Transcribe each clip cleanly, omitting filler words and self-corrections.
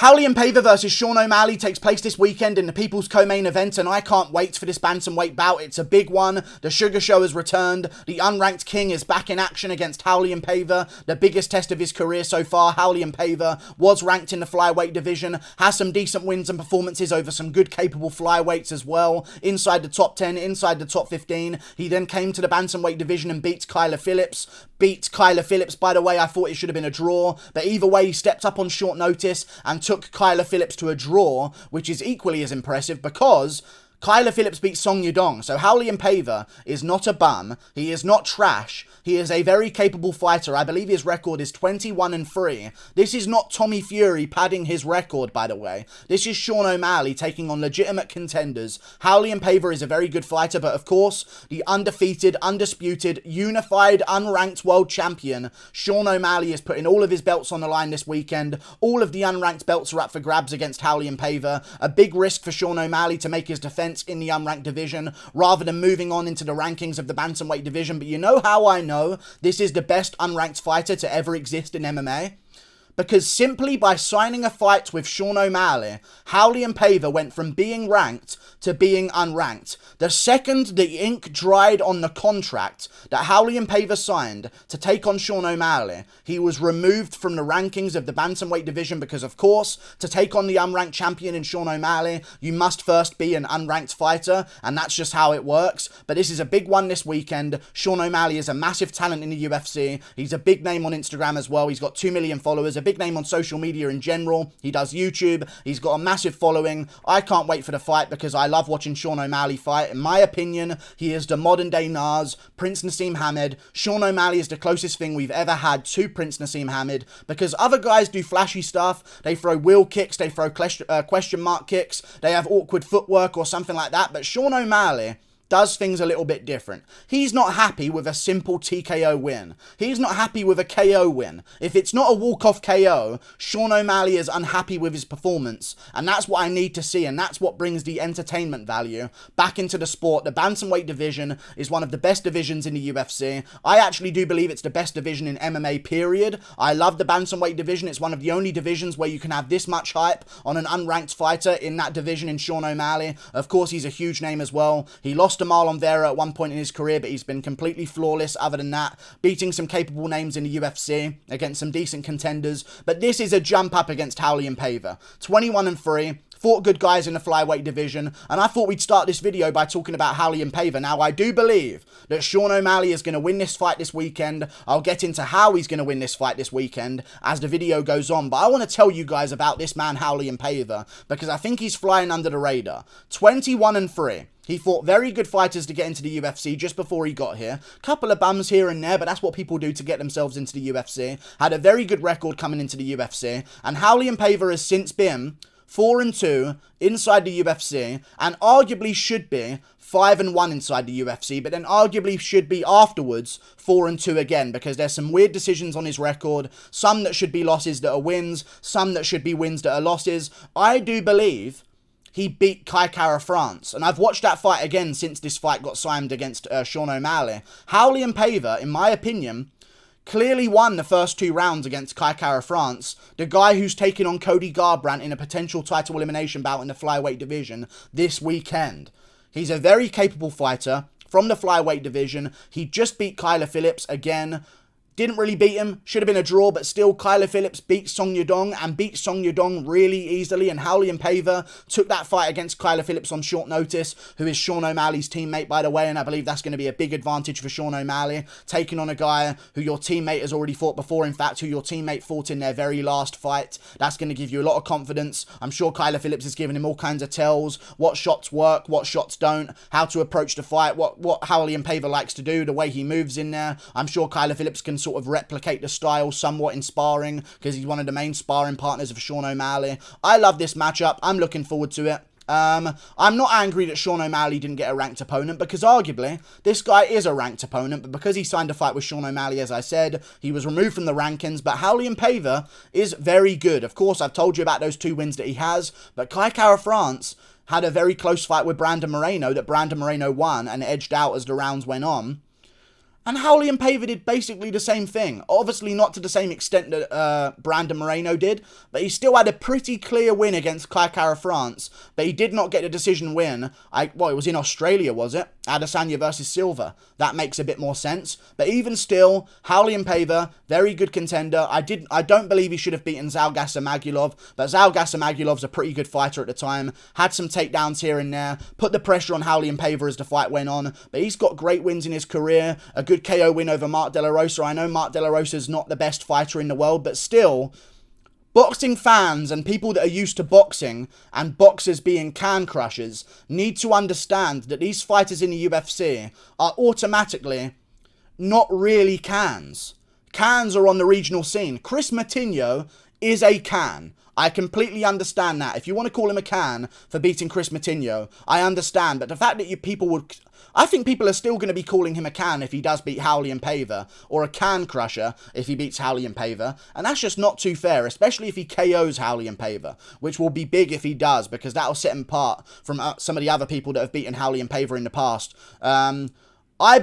Raulian Paiva versus Sean O'Malley takes place this weekend in the People's Co-Main event, and I can't wait for this bantamweight bout. It's a big one. The Sugar Show has returned. The unranked king is back in action against Raulian Paiva, the biggest test of his career so far. Raulian Paiva was ranked in the flyweight division, has some decent wins and performances over some good capable flyweights as well, inside the top 10, inside the top 15. He then came to the bantamweight division and beat Kyler Phillips. By the way, I thought it should have been a draw, but either way, he stepped up on short notice and took Kyler Phillips to a draw, which is equally as impressive because Kyler Phillips beat Song Yudong. So Raulian Paiva is not a bum. He is not trash. He is a very capable fighter. I believe his record is 21-3. This is not Tommy Fury padding his record, by the way. This is Sean O'Malley taking on legitimate contenders. Raulian Paiva is a very good fighter, but of course, the undefeated, undisputed, unified, unranked world champion, Sean O'Malley, is putting all of his belts on the line this weekend. All of the unranked belts are up for grabs against Raulian Paiva. A big risk for Sean O'Malley to make his defense in the unranked division rather than moving on into the rankings of the bantamweight division. But you know how I know this is the best unranked fighter to ever exist in MMA? Because simply by signing a fight with Sean O'Malley, Raulian Paiva went from being ranked to being unranked. The second the ink dried on the contract that Raulian Paiva signed to take on Sean O'Malley, he was removed from the rankings of the bantamweight division because, of course, to take on the unranked champion in Sean O'Malley, you must first be an unranked fighter, and that's just how it works. But this is a big one this weekend. Sean O'Malley is a massive talent in the UFC. He's a big name on Instagram as well. He's got 2 million followers, a big name on social media in general. He does YouTube. He's got a massive following. I can't wait for the fight because I love watching Sean O'Malley fight. In my opinion, he is the modern day Nas, Prince Nassim Hamed. Sean O'Malley is the closest thing we've ever had to Prince Nassim Hamed, because other guys do flashy stuff. They throw wheel kicks, they throw question mark kicks, they have awkward footwork or something like that. But Sean O'Malley does things a little bit different. He's not happy with a simple TKO win. He's not happy with a KO win. If it's not a walk-off KO, Sean O'Malley is unhappy with his performance. And that's what I need to see, and that's what brings the entertainment value back into the sport. The bantamweight division is one of the best divisions in the UFC. I actually do believe it's the best division in MMA, period. I love the bantamweight division. It's one of the only divisions where you can have this much hype on an unranked fighter in that division in Sean O'Malley. Of course, he's a huge name as well. He lost to Marlon Vera at one point in his career, but he's been completely flawless other than that, beating some capable names in the UFC against some decent contenders. But this is a jump up against Raulian Paiva. 21-3. Fought good guys in the flyweight division, and I thought we'd start this video by talking about Raulian Paiva. Now, I do believe that Sean O'Malley is going to win this fight this weekend. I'll get into how he's going to win this fight this weekend as the video goes on, but I want to tell you guys about this man, Raulian Paiva, because I think he's flying under the radar. 21-3. He fought very good fighters to get into the UFC just before he got here. Couple of bums here and there, but that's what people do to get themselves into the UFC. Had a very good record coming into the UFC, and Raulian Paiva has since been 4-2 inside the UFC, and arguably should be 5-1 inside the UFC, but then arguably should be afterwards 4-2 again, because there's some weird decisions on his record, some that should be losses that are wins, some that should be wins that are losses. I do believe he beat Kai Kara France, and I've watched that fight again since this fight got signed against Sean O'Malley. Raulian Paiva, in my opinion, clearly won the first 2 rounds against Kai Kara France, the guy who's taking on Cody Garbrandt in a potential title elimination bout in the flyweight division this weekend. He's a very capable fighter from the flyweight division. He just beat Kyler Phillips again. Didn't really beat him, should have been a draw, but still Kyler Phillips beat Song Yudong, and beat Song Yudong really easily, and Raulian Paiva took that fight against Kyler Phillips on short notice, who is Sean O'Malley's teammate, by the way, and I believe that's going to be a big advantage for Sean O'Malley, taking on a guy who your teammate has already fought before, in fact, who your teammate fought in their very last fight. That's going to give you a lot of confidence. I'm sure Kyler Phillips has given him all kinds of tells, what shots work, what shots don't, how to approach the fight, what Raulian Paiva likes to do, the way he moves in there. I'm sure Kyler Phillips can sort of replicate the style somewhat in sparring, because he's one of the main sparring partners of Sean O'Malley. I love this matchup. I'm looking forward to it. I'm not angry that Sean O'Malley didn't get a ranked opponent, because arguably this guy is a ranked opponent, but because he signed a fight with Sean O'Malley, as I said, he was removed from the rankings. But Raulian Paiva is very good. Of course, I've told you about those 2 wins that he has, but Kai Kara France had a very close fight with Brandon Moreno that Brandon Moreno won and edged out as the rounds went on. And Raulian Paiva did basically the same thing. Obviously not to the same extent that Brandon Moreno did, but he still had a pretty clear win against Kai Kara-France, but he did not get a decision win. It was in Australia, was it? Adesanya versus Silva. That makes a bit more sense. But even still, Raulian Paiva, very good contender. I don't believe he should have beaten Zhalgas Magulov, but Zhalgas Magulov's a pretty good fighter at the time. Had some takedowns here and there. Put the pressure on Raulian Paiva as the fight went on, but he's got great wins in his career. A good KO win over Mark De La Rosa. I know Mark De La Rosa's not the best fighter in the world, but still, boxing fans and people that are used to boxing and boxers being can crushers need to understand that these fighters in the UFC are automatically not really cans. Cans are on the regional scene. Chris Matinho is a can. I completely understand that. If you want to call him a can for beating Chris Matinho, I understand. But the fact that I think people are still going to be calling him a can if he does beat Raulian Paiva, or a can crusher if he beats Raulian Paiva. And that's just not too fair, especially if he KOs Raulian Paiva, which will be big if he does, because that'll set him apart from some of the other people that have beaten Raulian Paiva in the past. I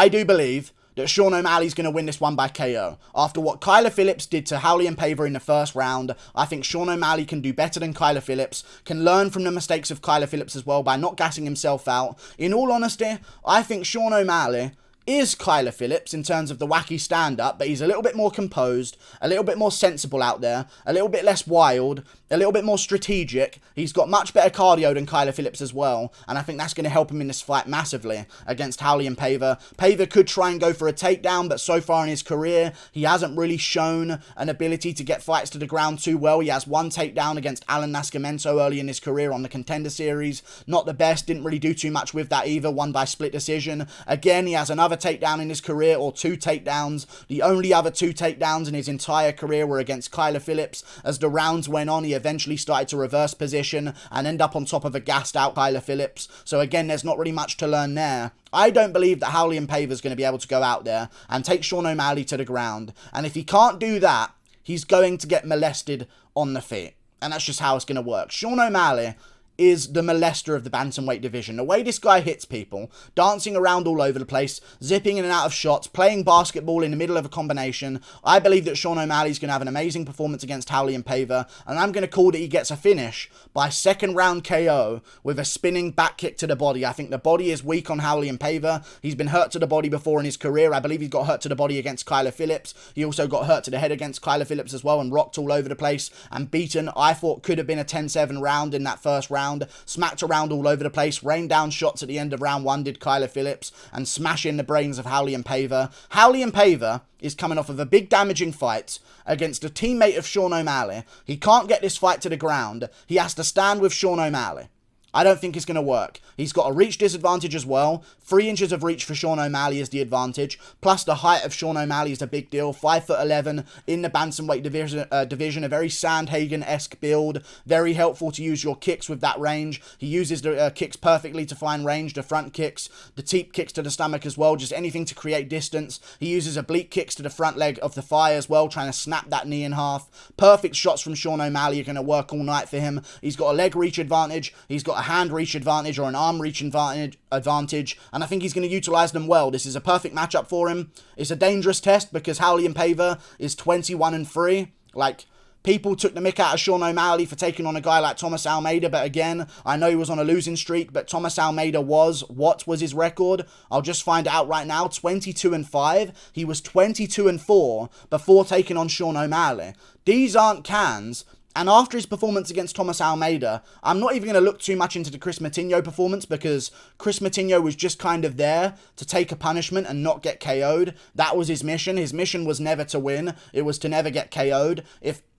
do believe that Sean O'Malley's going to win this one by KO. After what Kyler Phillips did to Raulian Paiva in the first round, I think Sean O'Malley can do better than Kyler Phillips, can learn from the mistakes of Kyler Phillips as well by not gassing himself out. In all honesty, I think Sean O'Malley is Kyler Phillips in terms of the wacky stand-up, but he's a little bit more composed, a little bit more sensible out there, a little bit less wild, a little bit more strategic. He's got much better cardio than Kyler Phillips as well, and I think that's going to help him in this fight massively against Raulian Paiva. Paiva could try and go for a takedown, but so far in his career, he hasn't really shown an ability to get fights to the ground too well. He has one takedown against Alan Nascimento early in his career on the Contender Series. Not the best, didn't really do too much with that either, won by split decision. Again, he has another takedown in his career, or two takedowns. The only other two takedowns in his entire career were against Kyler Phillips. As the rounds went on, he eventually started to reverse position and end up on top of a gassed out Kyler Phillips. So again, there's not really much to learn there. I don't believe that Raulian Paiva is going to be able to go out there and take Sean O'Malley to the ground. And if he can't do that, he's going to get molested on the feet. And that's just how it's going to work. Sean O'Malley is the molester of the bantamweight division. The way this guy hits people, dancing around all over the place, zipping in and out of shots, playing basketball in the middle of a combination, I believe that Sean O'Malley's going to have an amazing performance against Raulian Paiva, and I'm going to call that he gets a finish by second round KO with a spinning back kick to the body. I think the body is weak on Raulian Paiva. He's been hurt to the body before in his career. I believe he's got hurt to the body against Kyler Phillips. He also got hurt to the head against Kyler Phillips as well and rocked all over the place and beaten. I thought could have been a 10-7 round in that first round. Smacked around all over the place, rained down shots at the end of round one, did Kyler Phillips, and smash in the brains of Raulian Paiva. Raulian Paiva is coming off of a big damaging fight against a teammate of Sean O'Malley. He can't get this fight to the ground. He has to stand with Sean O'Malley. I don't think it's going to work. He's got a reach disadvantage as well. 3 inches of reach for Sean O'Malley is the advantage. Plus the height of Sean O'Malley is a big deal. 5'11" in the bantamweight division. A very Sandhagen-esque build. Very helpful to use your kicks with that range. He uses the kicks perfectly to find range. The front kicks, the teep kicks to the stomach as well. Just anything to create distance. He uses oblique kicks to the front leg of the thigh as well, trying to snap that knee in half. Perfect shots from Sean O'Malley are going to work all night for him. He's got a leg reach advantage. He's got a hand reach advantage or an arm reach advantage, and I think he's going to utilize them well. This is a perfect matchup for him. It's a dangerous test because Raulian Paiva is 21-3. Like, people took the mick out of Sean O'Malley for taking on a guy like Thomas Almeida, but again, I know he was on a losing streak, but Thomas Almeida what was his record? I'll just find it out right now. 22-5. He was 22-4 before taking on Sean O'Malley. These aren't cans. And after his performance against Thomas Almeida, I'm not even going to look too much into the Chris Matinho performance because Chris Matinho was just kind of there to take a punishment and not get KO'd. That was his mission. His mission was never to win. It was to never get KO'd.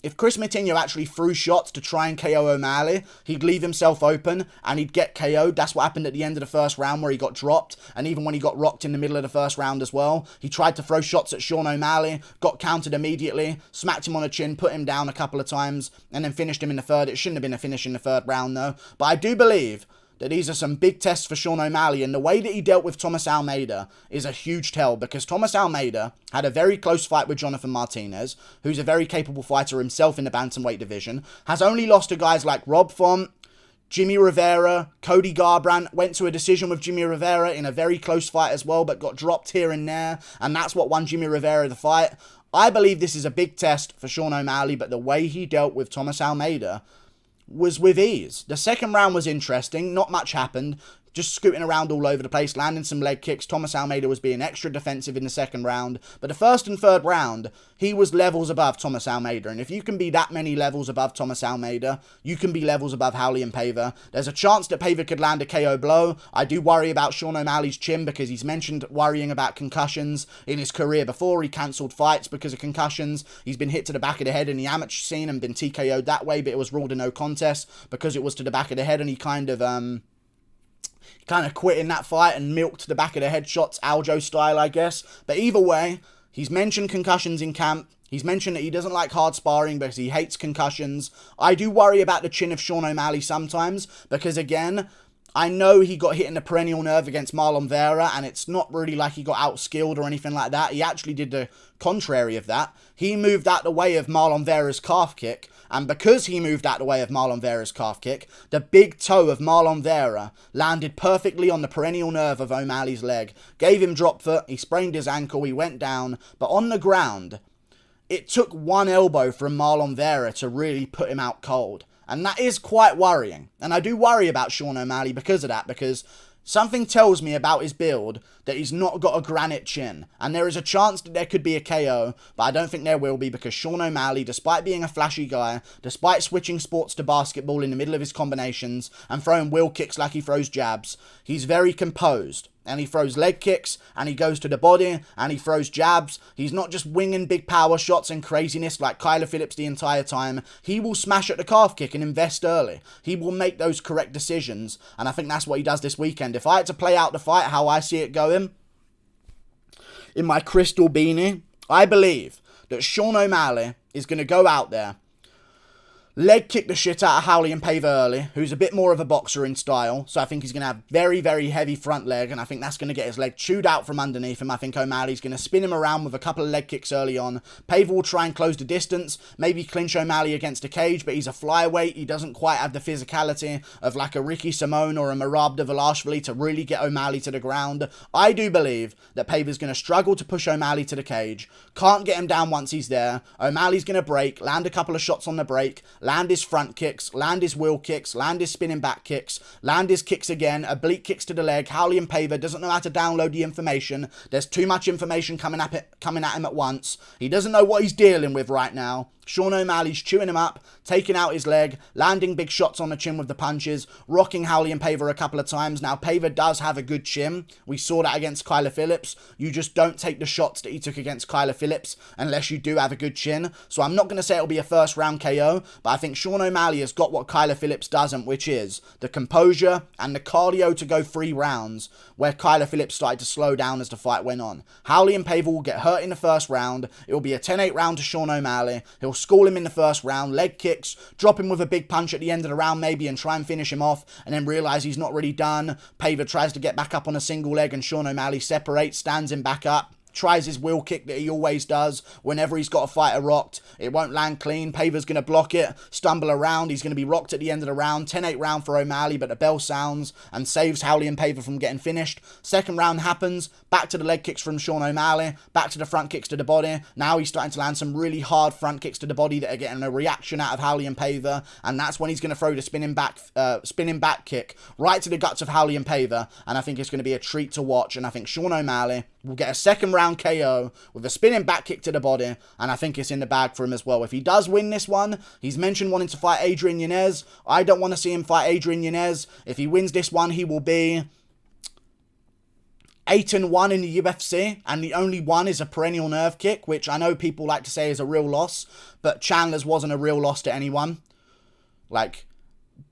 If Chris Matinho actually threw shots to try and KO O'Malley, he'd leave himself open and he'd get KO'd. That's what happened at the end of the first round where he got dropped. And even when he got rocked in the middle of the first round as well, he tried to throw shots at Sean O'Malley, got countered immediately, smacked him on the chin, put him down a couple of times, and then finished him in the third. It shouldn't have been a finish in the third round though. But I do believe that these are some big tests for Sean O'Malley, and the way that he dealt with Thomas Almeida is a huge tell, because Thomas Almeida had a very close fight with Jonathan Martinez, who's a very capable fighter himself in the bantamweight division, has only lost to guys like Rob Font, Jimmy Rivera, Cody Garbrandt went to a decision with Jimmy Rivera in a very close fight as well, but got dropped here and there, and that's what won Jimmy Rivera the fight. I believe this is a big test for Sean O'Malley, but the way he dealt with Thomas Almeida was with ease. The second round was interesting, not much happened. Just scooting around all over the place, landing some leg kicks. Thomas Almeida was being extra defensive in the second round. But the first and third round, he was levels above Thomas Almeida. And if you can be that many levels above Thomas Almeida, you can be levels above Raulian Paiva. There's a chance that Paiva could land a KO blow. I do worry about Sean O'Malley's chin because he's mentioned worrying about concussions in his career before. He cancelled fights because of concussions. He's been hit to the back of the head in the amateur scene and been TKO'd that way, but it was ruled a no contest because it was to the back of the head, and he kind of quit in that fight and milked the back of the head shots, Aljo style, I guess. But either way, he's mentioned concussions in camp. He's mentioned that he doesn't like hard sparring because he hates concussions. I do worry about the chin of Sean O'Malley sometimes because, again, I know he got hit in the perennial nerve against Marlon Vera, and it's not really like he got outskilled or anything like that. He actually did the contrary of that. He moved out the way of Marlon Vera's calf kick, and because he moved out the way of Marlon Vera's calf kick, the big toe of Marlon Vera landed perfectly on the perennial nerve of O'Malley's leg. Gave him drop foot, he sprained his ankle, he went down, but on the ground, it took one elbow from Marlon Vera to really put him out cold. And that is quite worrying. And I do worry about Sean O'Malley because of that, because something tells me about his build that he's not got a granite chin. And there is a chance that there could be a KO, but I don't think there will be because Sean O'Malley, despite being a flashy guy, despite switching sports to basketball in the middle of his combinations and throwing wheel kicks like he throws jabs, he's very composed. And he throws leg kicks, and he goes to the body, and he throws jabs. He's not just winging big power shots and craziness like Kyler Phillips the entire time. He will smash at the calf kick and invest early. He will make those correct decisions, and I think that's what he does this weekend. If I had to play out the fight how I see it going, in my crystal beanie, I believe that Sean O'Malley is going to go out there, leg kick the shit out of Raulian Paiva early, who's a bit more of a boxer in style. So I think he's going to have very, very heavy front leg, and I think that's going to get his leg chewed out from underneath him. I think O'Malley's going to spin him around with a couple of leg kicks early on. Paiva will try and close the distance, maybe clinch O'Malley against a cage, but he's a flyweight. He doesn't quite have the physicality of like a Ricky Simone or a Merab Dvalishvili to really get O'Malley to the ground. I do believe that Paiva's going to struggle to push O'Malley to the cage. Can't get him down once he's there. O'Malley's going to break, land a couple of shots on the break, land his front kicks, land his wheel kicks, land his spinning back kicks, land his kicks again, oblique kicks to the leg. Raulian Paiva doesn't know how to download the information. There's too much information coming at him at once. He doesn't know what he's dealing with right now. Sean O'Malley's chewing him up, taking out his leg, landing big shots on the chin with the punches, rocking Raulian Paiva a couple of times. Now, Paiva does have a good chin. We saw that against Kyler Phillips. You just don't take the shots that he took against Kyler Phillips unless you do have a good chin. So I'm not going to say it'll be a first round KO, but I think Sean O'Malley has got what Kyler Phillips doesn't, which is the composure and the cardio to go 3 rounds, where Kyler Phillips started to slow down as the fight went on. Raulian Paiva will get hurt in the first round. It will be a 10-8 round to Sean O'Malley. He'll school him in the first round, leg kicks, drop him with a big punch at the end of the round maybe and try and finish him off, and then realise he's not really done. Paiva tries to get back up on a single leg and Sean O'Malley separates, stands him back up, tries his wheel kick that he always does whenever he's got a fighter rocked. It won't land clean. Paiva's going to block it, stumble around. He's going to be rocked at the end of the round. 10-8 round for O'Malley, but the bell sounds and saves Raulian Paiva from getting finished. Second round happens. Back to the leg kicks from Sean O'Malley. Back to the front kicks to the body. Now he's starting to land some really hard front kicks to the body that are getting a reaction out of Raulian Paiva, and that's when he's going to throw the spinning back kick right to the guts of Raulian Paiva, and I think it's going to be a treat to watch, and I think Sean O'Malley will get a second round KO with a spinning back kick to the body, and I think it's in the bag for him as well. If he does win this one, he's mentioned wanting to fight Adrian Yanez. I don't want to see him fight Adrian Yanez. If he wins this one, he will be 8-1 in the UFC, and the only one is a perennial nerve kick, which I know people like to say is a real loss, but Chandler's wasn't a real loss to anyone. Like,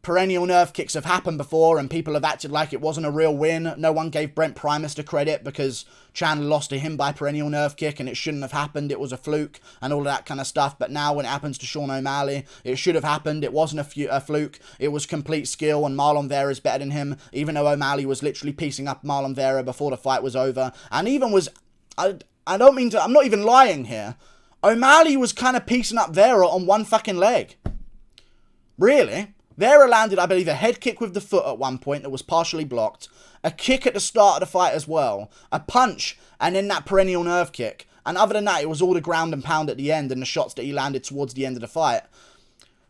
perennial nerve kicks have happened before and people have acted like it wasn't a real win. No one gave Brent Primus the credit because Chandler lost to him by perennial nerve kick and it shouldn't have happened. It was a fluke and all of that kind of stuff. But now when it happens to Sean O'Malley, it should have happened. It wasn't a fluke. It was complete skill, and Marlon Vera is better than him, even though O'Malley was literally piecing up Marlon Vera before the fight was over. And even was, I'm not even lying here. O'Malley was kind of piecing up Vera on one fucking leg. Really? Vera landed, I believe, a head kick with the foot at one point that was partially blocked, a kick at the start of the fight as well, a punch, and then that perennial nerve kick. And other than that, it was all the ground and pound at the end and the shots that he landed towards the end of the fight.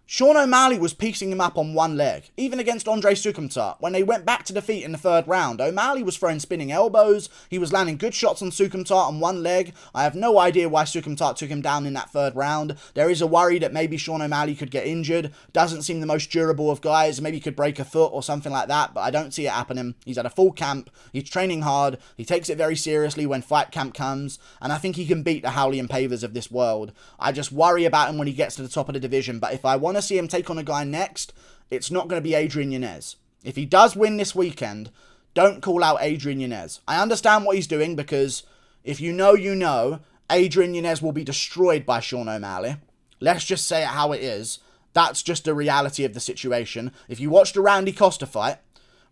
Sean O'Malley was piecing him up on one leg, even against Andre Sukumtar. When they went back to defeat in the third round, O'Malley was throwing spinning elbows, he was landing good shots on Sukumtar on one leg. I have no idea why Sukumtar took him down in that third round. There is a worry that maybe Sean O'Malley could get injured. Doesn't seem the most durable of guys, maybe could break a foot or something like that, but I don't see it happening. He's had a full camp, he's training hard, he takes it very seriously when fight camp comes, and I think he can beat the Raulian Paivas of this world. I just worry about him when he gets to the top of the division, but if I want to see him take on a guy next, it's not going to be Adrian Yanez. If he does win this weekend, don't call out Adrian Yanez. I understand what he's doing, because if you know, you know, Adrian Yanez will be destroyed by Sean O'Malley. Let's just say it how it is. That's just the reality of the situation. If you watch the Randy Costa fight,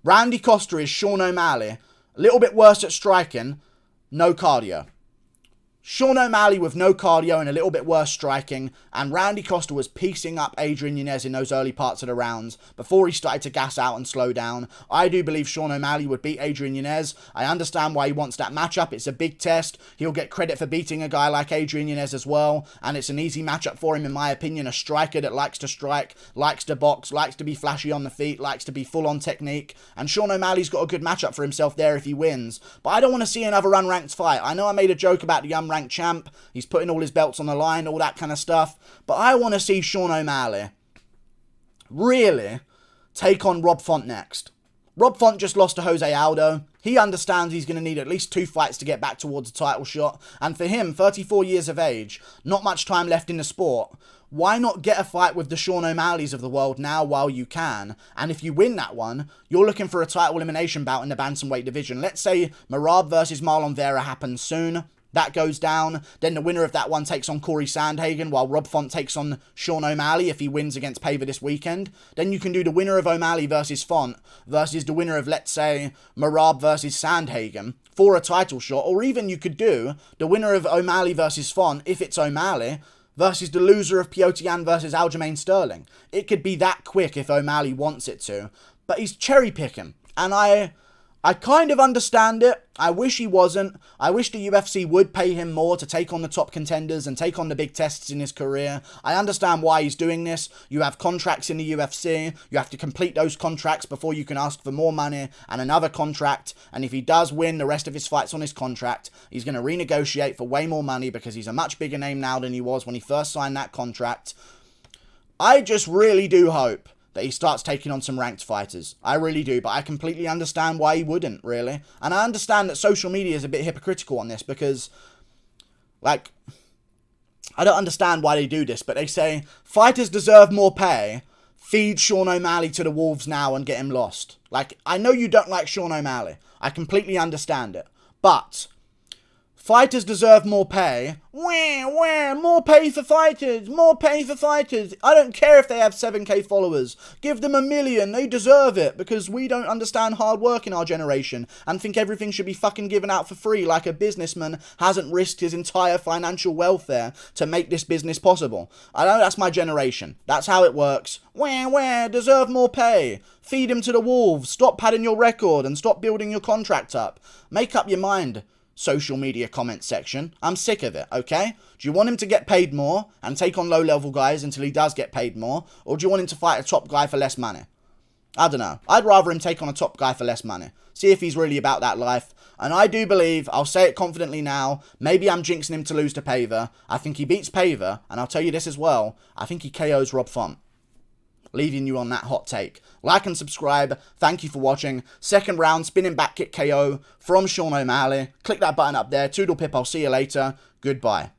Randy Costa is Sean O'Malley, a little bit worse at striking, no cardio. Sean O'Malley with no cardio and a little bit worse striking, and Randy Costa was piecing up Adrian Yanez in those early parts of the rounds before he started to gas out and slow down. I do believe Sean O'Malley would beat Adrian Yanez. I understand why he wants that matchup. It's a big test. He'll get credit for beating a guy like Adrian Yanez as well, and it's an easy matchup for him in my opinion. A striker that likes to strike, likes to box, likes to be flashy on the feet, likes to be full on technique, and Sean O'Malley's got a good matchup for himself there if he wins. But I don't want to see another unranked fight. I know I made a joke about the unranked champ, he's putting all his belts on the line, all that kind of stuff, but I want to see Sean O'Malley really take on Rob Font next. Rob Font just lost to Jose Aldo. He understands he's going to need at least 2 fights to get back towards a title shot, and for him, 34 years of age, not much time left in the sport. Why not get a fight with the Sean O'Malleys of the world now while you can? And if you win that one, you're looking for a title elimination bout in the bantamweight division. Let's say Merab versus Marlon Vera happens soon. That goes down, then the winner of that one takes on Corey Sandhagen, while Rob Font takes on Sean O'Malley if he wins against Paiva this weekend. Then you can do the winner of O'Malley versus Font versus the winner of, let's say, Merab versus Sandhagen for a title shot, or even you could do the winner of O'Malley versus Font, if it's O'Malley, versus the loser of Piotr Jan versus Aljamain Sterling. It could be that quick if O'Malley wants it to, but he's cherry picking, and I kind of understand it. I wish he wasn't. I wish the UFC would pay him more to take on the top contenders and take on the big tests in his career. I understand why he's doing this. You have contracts in the UFC. You have to complete those contracts before you can ask for more money and another contract. And if he does win the rest of his fights on his contract, he's going to renegotiate for way more money because he's a much bigger name now than he was when he first signed that contract. I just really do hope that he starts taking on some ranked fighters. I really do, but I completely understand why he wouldn't, really. And I understand that social media is a bit hypocritical on this because, like, I don't understand why they do this, but they say, fighters deserve more pay, feed Sean O'Malley to the wolves now and get him lost. Like, I know you don't like Sean O'Malley. I completely understand it. But fighters deserve more pay. More pay for fighters. More pay for fighters. I don't care if they have 7k followers. Give them 1 million. They deserve it because we don't understand hard work in our generation and think everything should be fucking given out for free like a businessman hasn't risked his entire financial welfare to make this business possible. I know that's my generation. That's how it works. Deserve more pay. Feed him to the wolves. Stop padding your record and stop building your contract up. Make up your mind. Social media comment section. I'm sick of it, okay? Do you want him to get paid more and take on low-level guys until he does get paid more? Or do you want him to fight a top guy for less money? I don't know. I'd rather him take on a top guy for less money. See if he's really about that life. And I do believe, I'll say it confidently now, maybe I'm jinxing him to lose to Paiva. I think he beats Paiva, and I'll tell you this as well, I think he KOs Rob Font. Leaving you on that hot take. Like and subscribe. Thank you for watching. Second round, spinning back kick KO from Sean O'Malley. Click that button up there. Toodle pip, I'll see you later. Goodbye.